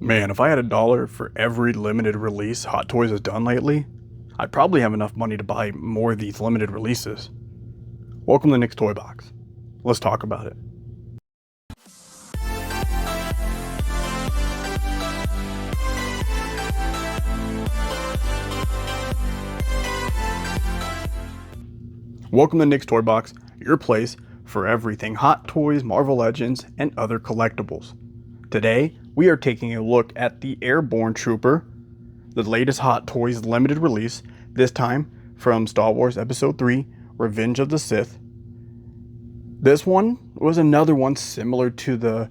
Man, if I had $1 for every limited release Hot Toys has done lately, I'd probably have enough money to buy more of these limited releases. Welcome to Nick's Toy Box. Let's talk about it. Welcome to Nick's Toy Box, your place for everything Hot Toys, Marvel Legends, and other collectibles. Today, we are taking a look at the Airborne Trooper, the latest Hot Toys limited release, this time from Star Wars Episode 3, Revenge of the Sith. This one was another one similar to the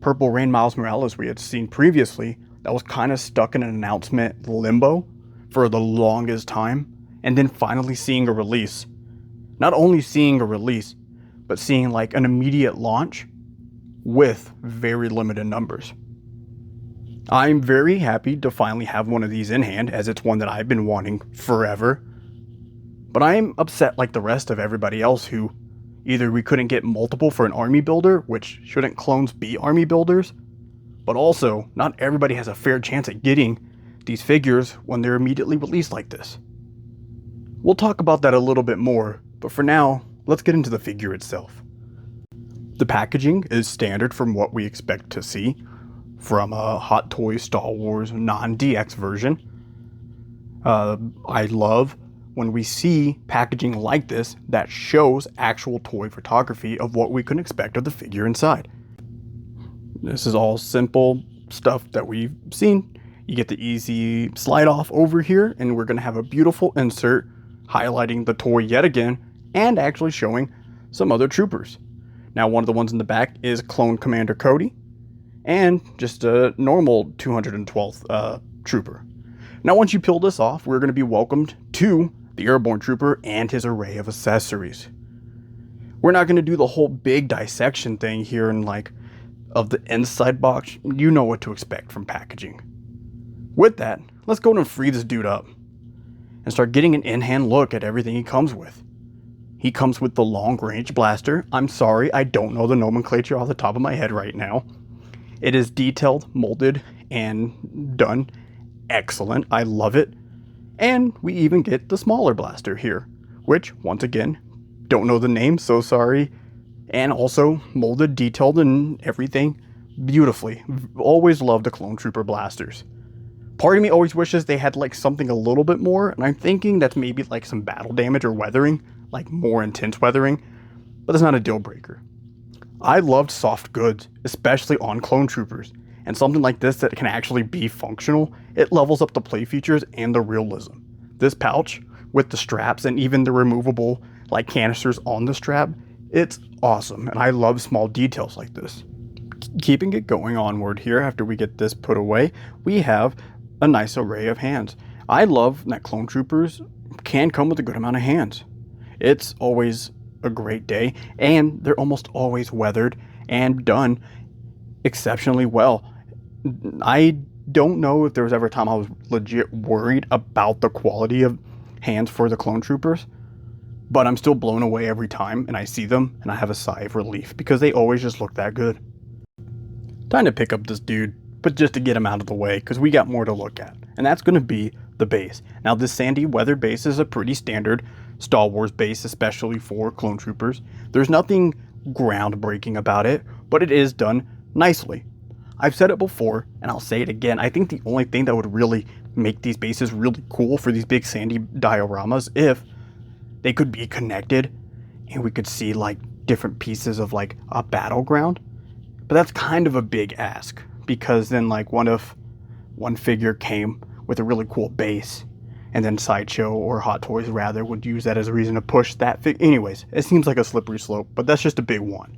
Purple Rain Miles Morales we had seen previously that was kind of stuck in an announcement limbo for the longest time, and then finally seeing a release. Not only seeing a release, but seeing like an immediate launch with very limited numbers. I'm very happy to finally have one of these in hand, as it's one that I've been wanting forever. But I'm upset like the rest of everybody else who either we couldn't get multiple for an army builder, which shouldn't clones be army builders, but also not everybody has a fair chance at getting these figures when they're immediately released like this. We'll talk about that a little bit more, but for now, let's get into the figure itself. The packaging is standard from what we expect to see from a Hot Toys Star Wars non-DX version. I love when we see packaging like this that shows actual toy photography of what we can expect of the figure inside. This is all simple stuff that we've seen. You get the easy slide off over here, and we're going to have a beautiful insert highlighting the toy yet again and actually showing some other troopers. Now, one of the ones in the back is Clone Commander Cody, and just a normal 212th trooper. Now, once you peel this off, we're going to be welcomed to the Airborne Trooper and his array of accessories. We're not going to do the whole big dissection thing here and of the inside box. You know what to expect from packaging. With that, let's go and free this dude up and start getting an in-hand look at everything he comes with. He comes with the long-range blaster. I'm sorry, I don't know the nomenclature off the top of my head right now. It is detailed, molded, and done excellent. I love it. And we even get the smaller blaster here, which, once again, don't know the name, so sorry. And also molded, detailed, and everything beautifully. Always loved the Clone Trooper blasters. Part of me always wishes they had something a little bit more, and I'm thinking that's maybe some battle damage or weathering, more intense weathering, but that's not a deal breaker. I loved soft goods, especially on Clone Troopers, and something like this that can actually be functional. It levels up the play features and the realism. This pouch with the straps and even the removable canisters on the strap, it's awesome, and I love small details like this. Keeping it going onward here, after we get this put away, we have a nice array of hands. I love that Clone Troopers can come with a good amount of hands. It's always a great day, and they're almost always weathered and done exceptionally well. I don't know if there was ever a time I was legit worried about the quality of hands for the Clone Troopers, but I'm still blown away every time and I see them and I have a sigh of relief because they always just look that good. Time to pick up this dude, but just to get him out of the way because we got more to look at, and that's going to be the base. Now, this sandy weather base is a pretty standard Star Wars base, especially for Clone Troopers. There's nothing groundbreaking about it, but it is done nicely. I've said it before, and I'll say it again. I think the only thing that would really make these bases really cool for these big sandy dioramas if they could be connected and we could see different pieces of a battleground. But that's kind of a big ask, because then what if one figure came with a really cool base, and then Sideshow or Hot Toys rather would use that as a reason to push that figure. Anyways, it seems like a slippery slope, but that's just a big one.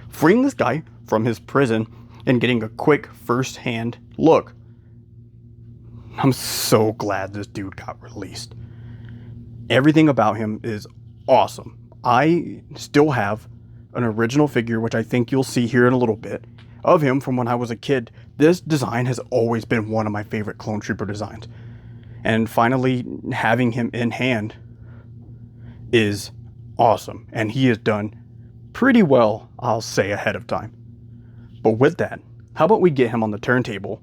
Freeing this guy from his prison and getting a quick first-hand look. I'm so glad this dude got released. Everything about him is awesome. I still have an original figure, which I think you'll see here in a little bit, of him from when I was a kid. This design has always been one of my favorite Clone Trooper designs. And finally having him in hand is awesome. And he has done pretty well, I'll say, ahead of time. But with that, How about we get him on the turntable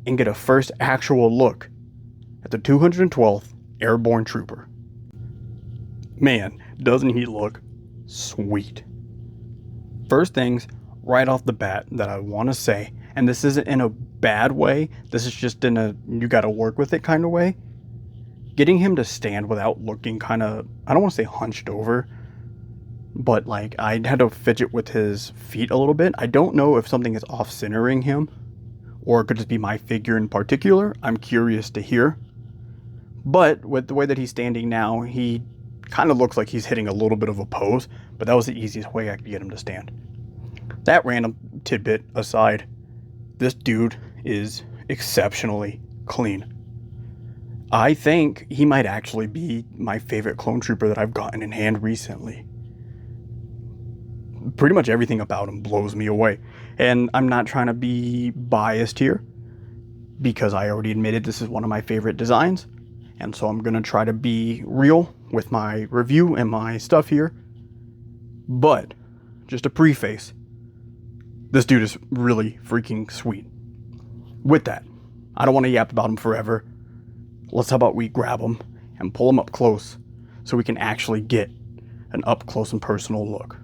and get a first actual look at the 212th Airborne Trooper. Man, doesn't he look sweet. First things right off the bat that I want to say, and this isn't in a bad way, this is just in a you gotta work with it kind of way. Getting him to stand without looking kind of, I don't want to say hunched over, but like I had to fidget with his feet a little bit. I don't know if something is off centering him or it could just be my figure in particular. I'm curious to hear. But with the way that he's standing now, he kind of looks like he's hitting a little bit of a pose, but that was the easiest way I could get him to stand. That random tidbit aside, this dude is exceptionally clean. I think he might actually be my favorite clone trooper that I've gotten in hand recently. Pretty much everything about him blows me away. And I'm not trying to be biased here, because I already admitted this is one of my favorite designs. And so I'm going to try to be real with my review and my stuff here. But, just a preface, this dude is really freaking sweet. With that, I don't want to yap about him forever. How about we grab him and pull him up close so we can actually get an up close and personal look.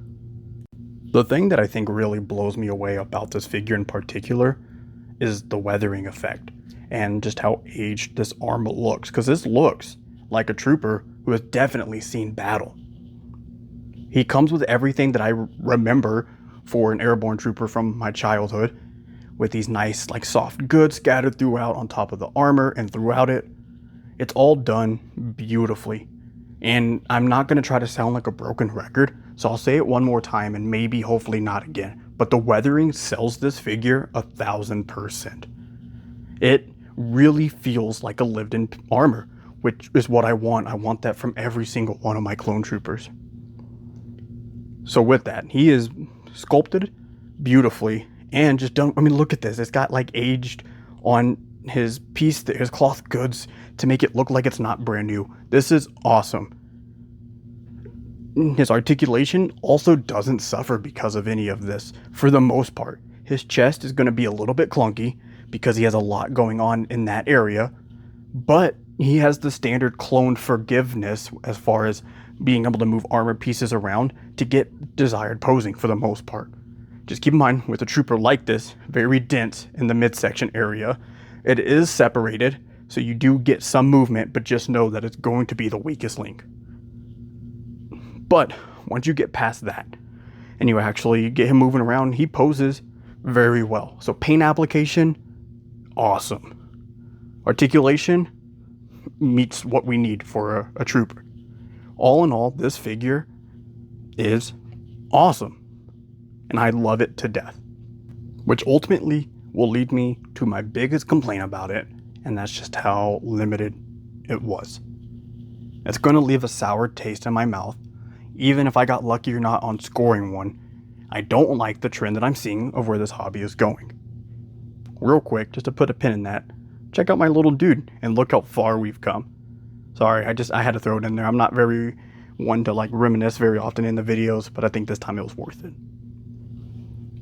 The thing that I think really blows me away about this figure in particular is the weathering effect and just how aged this armor looks, because this looks like a trooper who has definitely seen battle. He comes with everything that I remember for an airborne trooper from my childhood, with these nice like soft goods scattered throughout on top of the armor and throughout it. It's all done beautifully. And I'm not going to try to sound like a broken record, so I'll say it one more time and maybe hopefully not again. But the weathering sells this figure 1000%. It really feels like a lived-in armor, which is what I want. I want that from every single one of my clone troopers. So with that, he is sculpted beautifully and just don't, I mean, look at this. It's got like aged on his piece, his cloth goods, to make it look like it's not brand new. This is awesome. His articulation also doesn't suffer because of any of this for the most part. His chest is going to be a little bit clunky because he has a lot going on in that area, but he has the standard clone forgiveness as far as being able to move armor pieces around to get desired posing for the most part. Just keep in mind, with a trooper like this, very dense in the midsection area, it is separated, so you do get some movement, but just know that it's going to be the weakest link. But once you get past that, and you actually get him moving around, he poses very well. So paint application, awesome. Articulation meets what we need for a trooper. All in all, this figure is awesome, and I love it to death. Which ultimately will lead me to my biggest complaint about it, and that's just how limited it was. It's going to leave a sour taste in my mouth, even if I got lucky or not on scoring one. I don't like the trend that I'm seeing of where this hobby is going. Real quick, just to put a pin in that, check out my little dude and look how far we've come. Sorry, I had to throw it in there. I'm not very one to like reminisce very often in the videos, but I think this time it was worth it.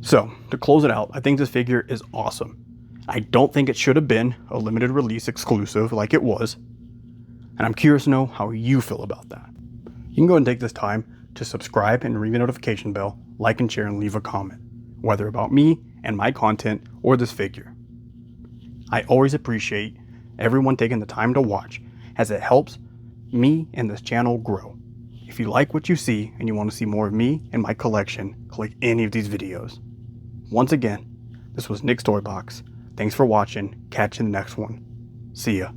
So, to close it out, I think this figure is awesome. I don't think it should have been a limited release exclusive like it was, and I'm curious to know how you feel about that. You can go and take this time to subscribe and ring the notification bell, like and share, and leave a comment, whether about me and my content or this figure. I always appreciate everyone taking the time to watch, as it helps me and this channel grow. If you like what you see and you want to see more of me and my collection, click any of these videos. Once again, this was Nick's Toy Box. Thanks for watching. Catch you in the next one. See ya.